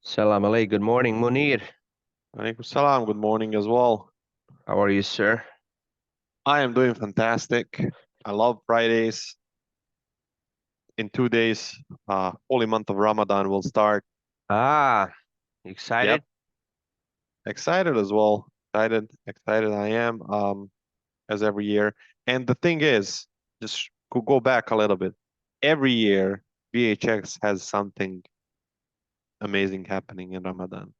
Salam alaikum. Good morning, Munir. Alaikum salam. Good morning as well. How are you, sir? I am doing fantastic. I love Fridays. In 2 days, holy month of Ramadan will start. Ah, you Yep, excited? excited as well. Excited I am, as every year. And the thing is, just to go back a little bit. Every year, BHX has something amazing happening in Ramadan.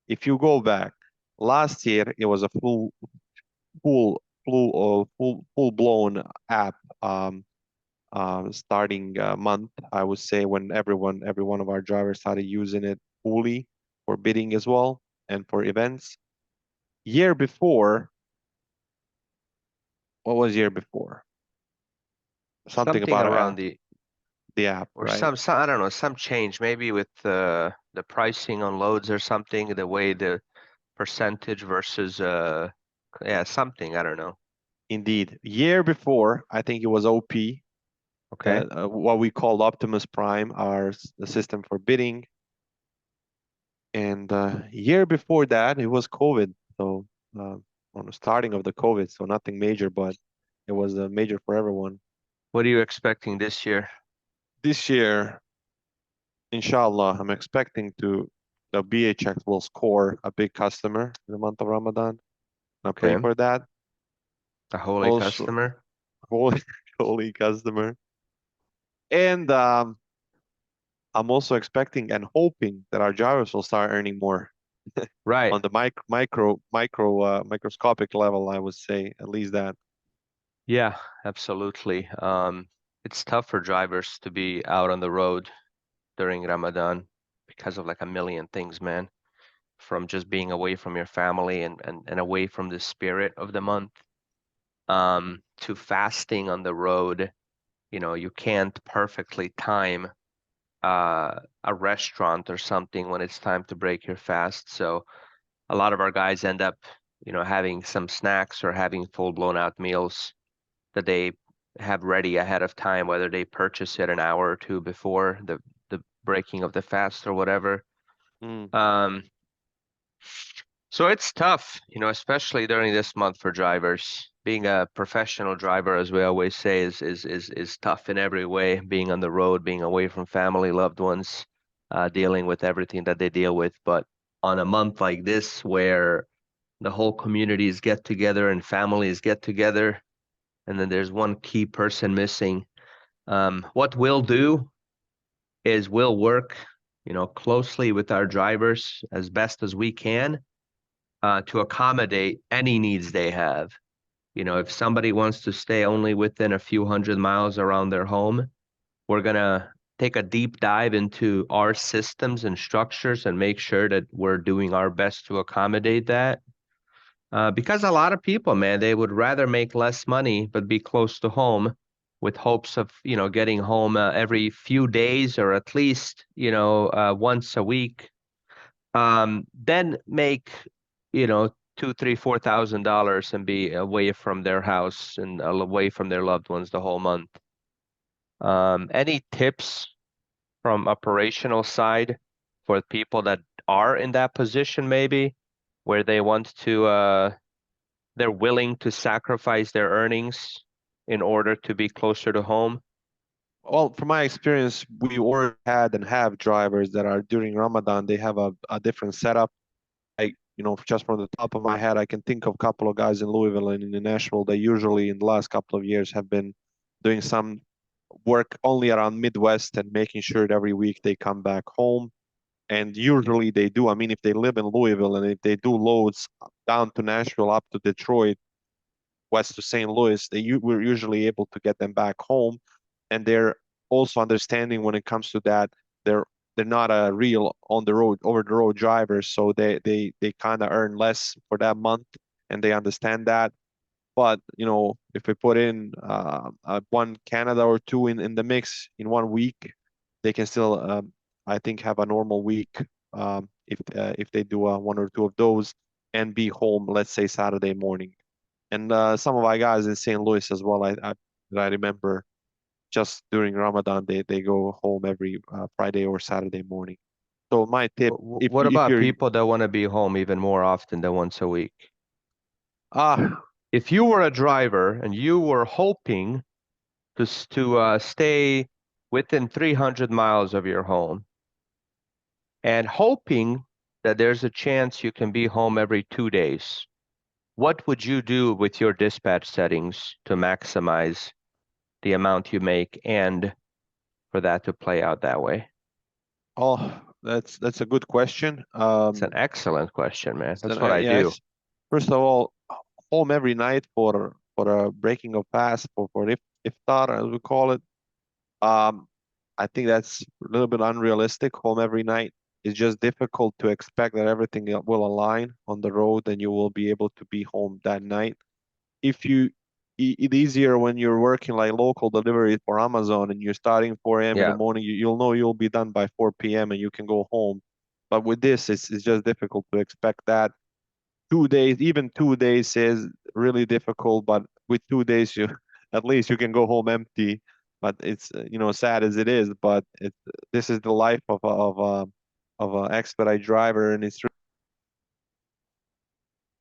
If you go back, last year it was a full blown app. Starting month, I would say, when every one of our drivers started using it fully for bidding as well and for events. Year before, what was year before? Something Something about around the app, or right? some I don't know, some change maybe with the pricing on loads or something, the way the percentage versus yeah, something, I don't know. Indeed. Year before, I think it was OP, Okay. that what we called Optimus Prime, the system for bidding. And year before that, it was COVID. So uh, on the starting of the COVID, so nothing major, but it was major for everyone. What are you expecting this year? This year, inshallah, I'm expecting the BHX will score a big customer in the month of Ramadan. I'm praying Okay. for that. A holy Also, customer? holy, holy customer. And I'm also expecting and hoping that our drivers will start earning more Right. on the microscopic level, I would say, at least that. Yeah, absolutely. It's tough for drivers to be out on the road during Ramadan because of like a million things, man. From just being away from your family and away from the spirit of the month, to fasting on the road. You can't perfectly time a restaurant or something when it's time to break your fast. So a lot of our guys end up, having some snacks or having full-blown out meals that they have ready ahead of time, whether they purchase it an hour or two before the breaking of the fast or whatever. Mm, Um, So it's tough, especially during this month for drivers. Being a professional driver, as we always say, is tough in every way. Being on the road, being away from family, loved ones, dealing with everything that they deal with. But on a month like this, where the whole communities get together and families get together, and then there's one key person missing, what we'll do is we'll work, closely with our drivers as best as we can to accommodate any needs they have. If somebody wants to stay only within a few hundred miles around their home, we're gonna take a deep dive into our systems and structures and make sure that we're doing our best to accommodate that. Because a lot of people, man, they would rather make less money but be close to home with hopes of, getting home every few days or at least, once a week, then make, two, three, $4,000 and be away from their house and away from their loved ones the whole month. Any tips from operational side for people that are in that position, maybe where they want to, they're willing to sacrifice their earnings in order to be closer to home? Well, from my experience, we already had and have drivers that are during Ramadan, they have a different setup. Just from the top of my head, I can think of a couple of guys in Louisville and in Nashville. They usually, in the last couple of years, have been doing some work only around Midwest and making sure that every week they come back home. And usually they do. I mean, if they live in Louisville and if they do loads down to Nashville, up to Detroit, west to St. Louis, we're usually able to get them back home. And they're also understanding when it comes to that. They're they're not a real on the road over the road drivers, so they kind of earn less for that month, and they understand that. But if we put in one Canada or two in the mix in one week, they can still, I think, have a normal week, if they do one or two of those and be home, let's say Saturday morning. And some of our guys in St. Louis as well, I remember just during Ramadan, they go home every Friday or Saturday morning. So my tip, What if about you're people that want to be home even more often than once a week? ah If you were a driver and you were hoping to stay within 300 miles of your home and hoping that there's a chance you can be home every 2 days, what would you do with your dispatch settings to maximize the amount you make and for that to play out that way? oh, that's a good question. It's an excellent question, man. So, That's what I do. yes, first of all, home every night for a breaking of fast for iftar as we call it. Um, I think that's a little bit unrealistic. Home every night is just difficult to expect that everything will align on the road and you will be able to be home that night. If you It's easier when you're working like local delivery for Amazon and you're starting 4 a.m. in the Yeah. morning, you'll know you'll be done by 4 p.m. and you can go home. But with this, it's just difficult to expect that. 2 days, even 2 days is really difficult, but with 2 days, you at least you can go home empty. But it's sad as it is, but this is the life of a expedite driver, and it's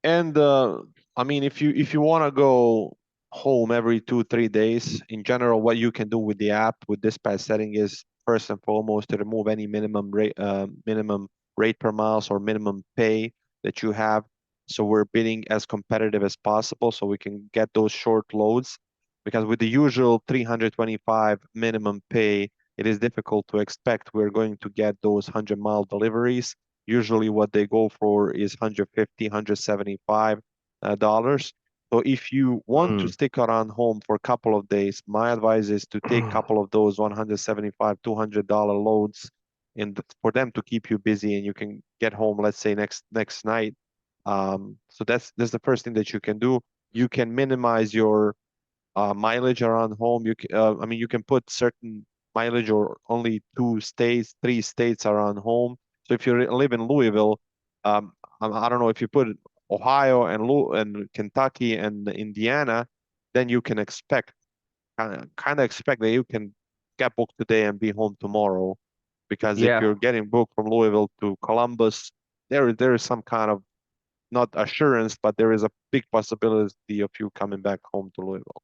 and I mean, if you want to go home every 2 3 days, in general, what you can do with the app with dispatch setting is first and foremost to remove any minimum rate per miles or minimum pay that you have. So we're bidding as competitive as possible, so we can get those short loads. Because with the usual 325 minimum pay, it is difficult to expect we're going to get those 100-mile deliveries. Usually what they go for is 150, $175. So if you want to Mm. stick around home for a couple of days, my advice is to take a couple of those 175, $200 loads for them to keep you busy and you can get home, let's say next night. So that's the first thing that you can do. You can minimize your mileage around home. I mean, you can put certain mileage or only 2 states, 3 states around home. So if you live in Louisville, I don't know if you put Ohio and Kentucky and Indiana, then you can kind of expect that you can get booked today and be home tomorrow. Because if Yeah. you're getting booked from Louisville to Columbus, there is some kind of not assurance, but there is a big possibility of you coming back home to Louisville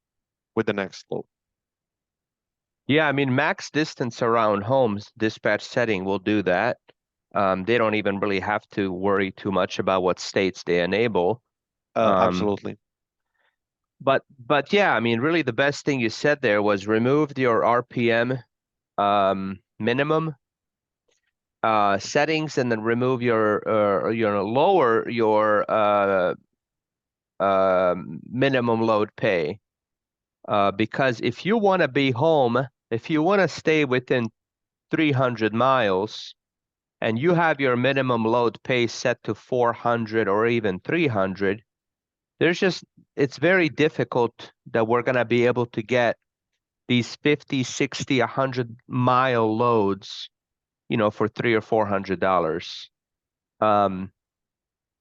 with the next load. Yeah, I mean, max distance around homes, dispatch setting will do that. They don't even really have to worry too much about what states they enable. Um, Absolutely. but yeah, I mean, really the best thing you said there was remove your RPM minimum settings and then remove lower your minimum load pay. Because if you want to be home, if you want to stay within 300 miles and you have your minimum load pay set to 400 or even 300, there's just, it's very difficult that we're going to be able to get these 50, 60, 100-mile loads, for $300 or $400. Um,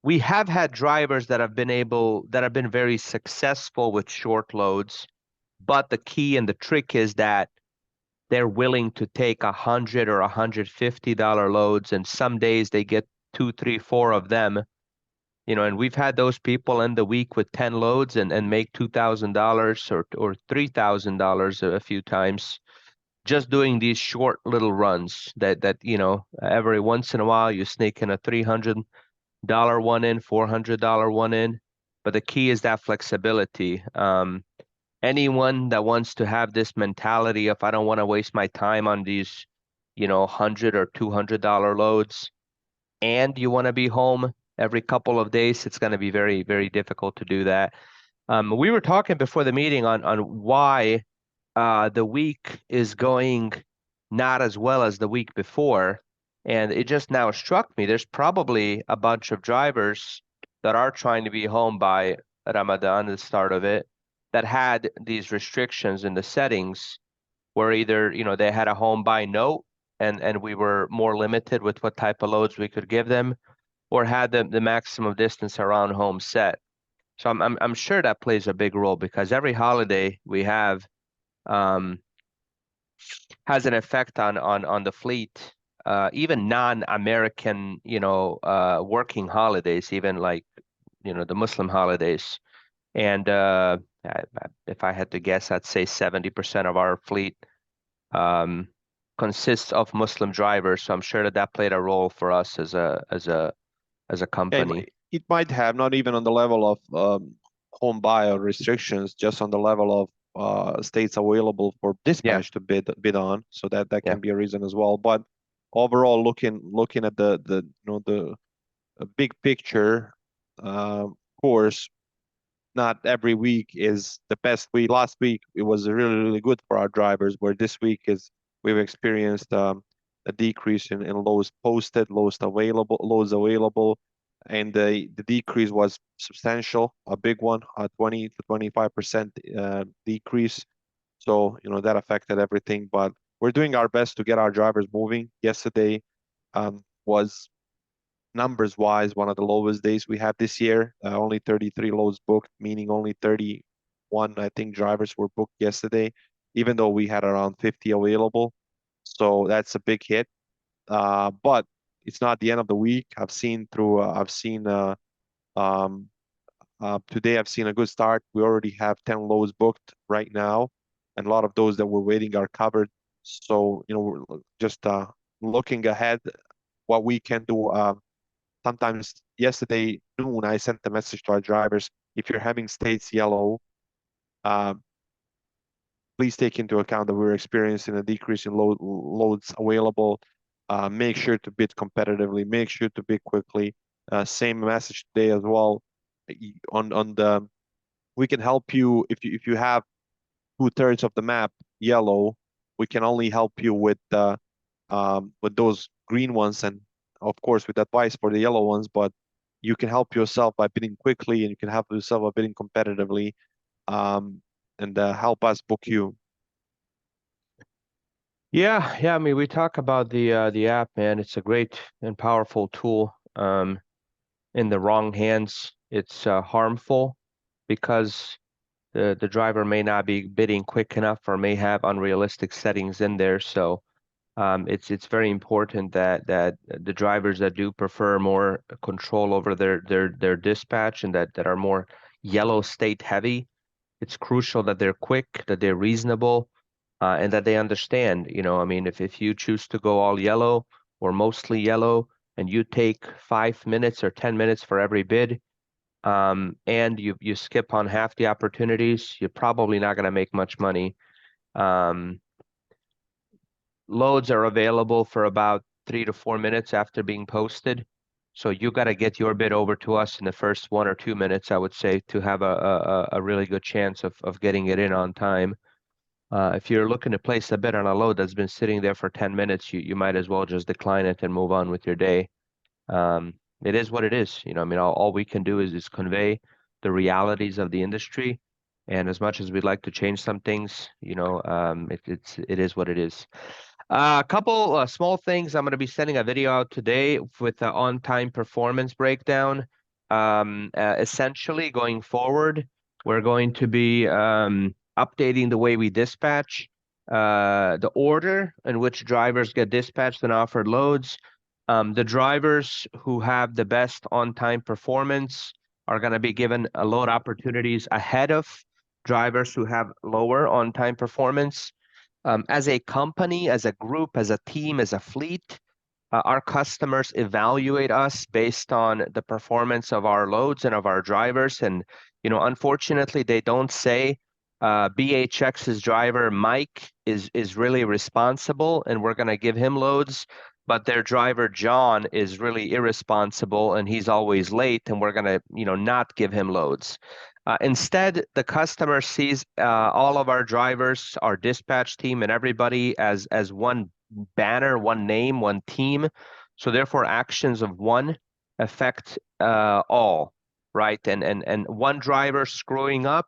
we have had drivers that have been very successful with short loads, but the key and the trick is that they're willing to take $100 or $150 loads, and some days they get two, three, four of them. And we've had those people end the week with 10 loads and make $2,000 or $3,000 a few times just doing these short little runs that every once in a while you sneak in a $300 one in, $400 one in. But the key is that flexibility. Anyone that wants to have this mentality of I don't want to waste my time on these, $100 or $200 loads, and you want to be home every couple of days, it's going to be very, very difficult to do that. We were talking before the meeting on why the week is going not as well as the week before. And it just now struck me, there's probably a bunch of drivers that are trying to be home by Ramadan, the start of it, that had these restrictions in the settings where either, they had a home by note and we were more limited with what type of loads we could give them, or had the maximum distance around home set. So I'm sure that plays a big role because every holiday we have um, has an effect on the fleet. even non-American, working holidays, even like, the Muslim holidays. And if I had to guess, I'd say 70% of our fleet um, consists of Muslim drivers. So I'm sure that that played a role for us as a Yeah, company. it might have, not even on the level of home buy or restrictions, just on the level of states available for Yeah, dispatch to bid on. So that yeah. can be a reason as well. But overall, looking at the big picture, of course, not every week is the best week. Last week it was really good for our drivers, where this week is we've experienced a decrease in loads posted, loads available, and the decrease was substantial, a big one, a 20 to 25% decrease. So that affected everything, but we're doing our best to get our drivers moving. Yesterday was numbers wise one of the lowest days we had this year. Only 33 loads booked, meaning only 31, I think, drivers were booked yesterday, even though we had around 50 available. So that's a big hit. But it's not the end of the week. I've seen um, today I've seen a good start. We already have 10 loads booked right now, and a lot of those that we're waiting are covered. So we're just looking ahead what we can do. Sometimes yesterday noon, I sent a message to our drivers. If you're having states yellow, uh, please take into account that we're experiencing a decrease in loads available. Make sure to bid competitively. Make sure to bid quickly. Same message today as well. On the we can help you if you have 2/3 of the map yellow. We can only help you with those green ones, and of course with advice for the yellow ones. But you can help yourself by bidding quickly, and you can help yourself by bidding competitively, um, and help us book you. Yeah, yeah. I mean, we talk about the app, man. It's a great and powerful tool. In the wrong hands, it's harmful because the driver may not be bidding quick enough or may have unrealistic settings in there. So it's very important that the drivers that do prefer more control over their dispatch and that are more yellow state heavy, it's crucial that they're quick, that they're reasonable, and that they understand. I mean, if you choose to go all yellow or mostly yellow, and you take 5 minutes or 10 minutes for every bid, and you skip on half the opportunities, you're probably not going to make much money. Um, Loads are available for about 3 to 4 minutes after being posted. So you got to get your bid over to us in the first 1 or 2 minutes, I would say, to have a really good chance of getting it in on time. If you're looking to place a bid on a load that's been sitting there for 10 minutes, you might as well just decline it and move on with your day. It is what it is. I mean, all we can do is convey the realities of the industry. And as much as we'd like to change some things, it is what it is. A couple small things. I'm going to be sending a video out today with the on-time performance breakdown. Essentially, going forward, we're going to be updating the way we dispatch, the order in which drivers get dispatched and offered loads. The drivers who have the best on-time performance are going to be given load opportunities ahead of drivers who have lower on-time performance. As a company, as a group, as a team, as a fleet, our customers evaluate us based on the performance of our loads and of our drivers. And, unfortunately, they don't say BHX's driver, Mike, is really responsible and we're going to give him loads. But their driver, John, is really irresponsible and he's always late and we're going to, not give him loads. Instead, the customer sees all of our drivers, our dispatch team, and everybody as one banner, one name, one team. So therefore, actions of one affect all, right? And one driver screwing up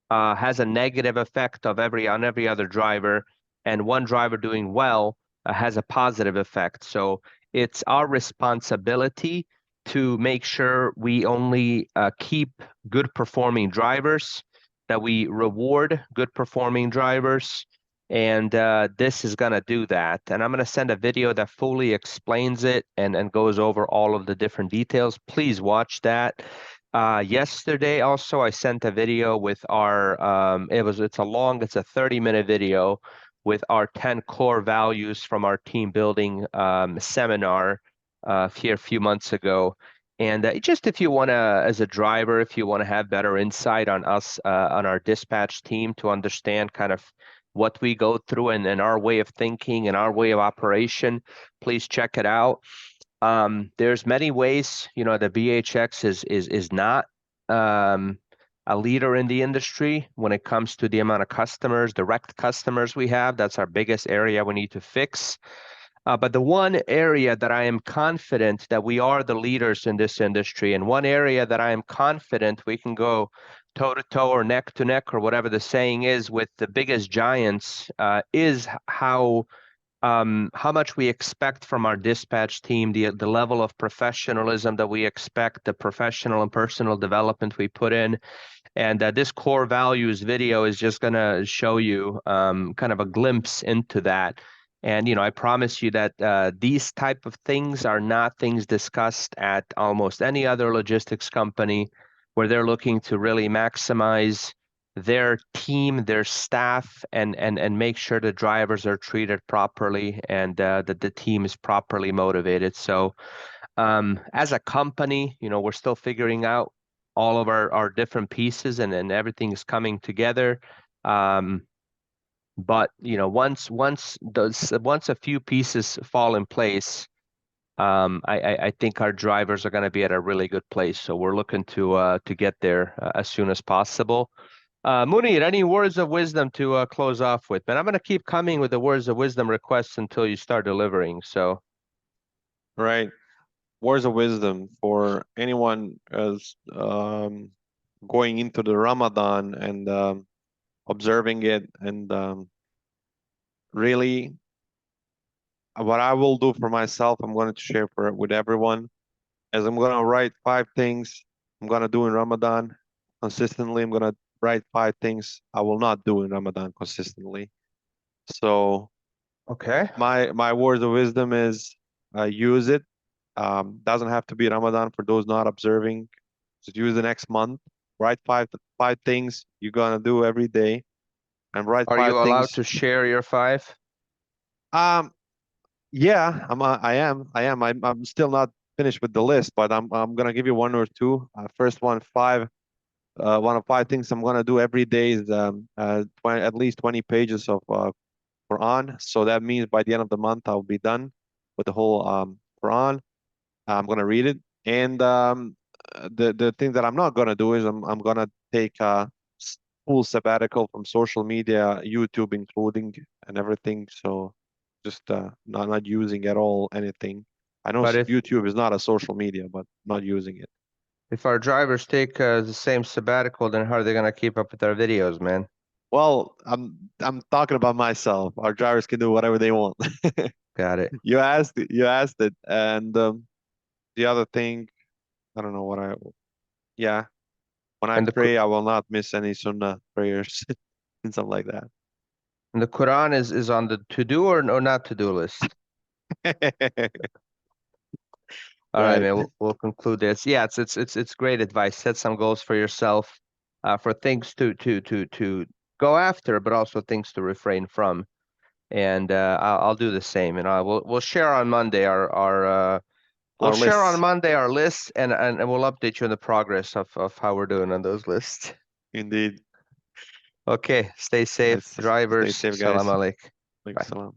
has a negative effect on every other driver, and one driver doing well has a positive effect. So it's our responsibility to make sure we only keep good performing drivers, that we reward good performing drivers, And this is going to do that. And I'm going to send a video that fully explains it and goes over all of the different details. Please watch that. Yesterday also I sent a video with our it's a 30-minute video with our 10 core values from our team building seminar here a few months ago. And just if you want to, as a driver, if you want to have better insight on us, on our dispatch team to understand kind of what we go through and our way of thinking and our way of operation, please check it out. There's many ways, the BHX is not a leader in the industry when it comes to the amount of customers, direct customers we have. That's our biggest area we need to fix. But the one area that I am confident that we are the leaders in this industry, and one area that I am confident we can go toe to toe or neck to neck or whatever the saying is with the biggest giants, is how much we expect from our dispatch team, the level of professionalism that we expect, the professional and personal development we put in. And this core values video is just going to show you kind of a glimpse into that. And, I promise you that these type of things are not things discussed at almost any other logistics company where they're looking to really maximize their team, their staff, and make sure the drivers are treated properly and that the team is properly motivated. So as a company, we're still figuring out all of our different pieces and everything is coming together. But once a few pieces fall in place, I think our drivers are going to be at a really good place. So we're looking to get there as soon as possible. Munir, any words of wisdom to close off with? Man, I'm going to keep coming with the words of wisdom requests until you start delivering. So, Right. Words of wisdom for anyone as going into the Ramadan and observing it, and really what I will do for myself, I'm going to share with everyone, as I'm going to write 5 things I'm going to do in Ramadan consistently. I'm going to write 5 things I will not do in Ramadan consistently. So okay. my words of wisdom is use it. Doesn't have to be Ramadan for those not observing. Just use the next month. Write five things you're gonna do every day, and write Are five you allowed things. to share your 5? Um, yeah, I'm still not finished with the list, but I'm gonna give you one or two. First one, five. One of 5 things I'm gonna do every day is at least 20 pages of Quran. So that means by the end of the month I'll be done with the whole Quran. I'm gonna read it, and the thing that I'm not gonna do is I'm gonna take a full sabbatical from social media, YouTube including, and everything. So just not using at all anything. I know But YouTube is not a social media, but not using it. if our drivers take the same sabbatical, then how are they going to keep up with our videos, man? Well, I'm talking about myself. Our drivers can do whatever they want. Got it. You asked it, and the other thing, I don't know what I. Yeah, when I And pray, I will not miss any sunnah prayers and something like that. the Quran is on the to do or not to do list. All right, Right. man. We'll conclude this. Yeah, it's great advice. Set some goals for yourself, for things to go after, but also things to refrain from. And I'll do the same. And we'll share on Monday we'll Our share on lists, Monday our lists and we'll update you on the progress of how we're doing on those lists. indeed. Okay, stay safe, Stay drivers. safe, Salam guys. alaikum. Like Bye. salam.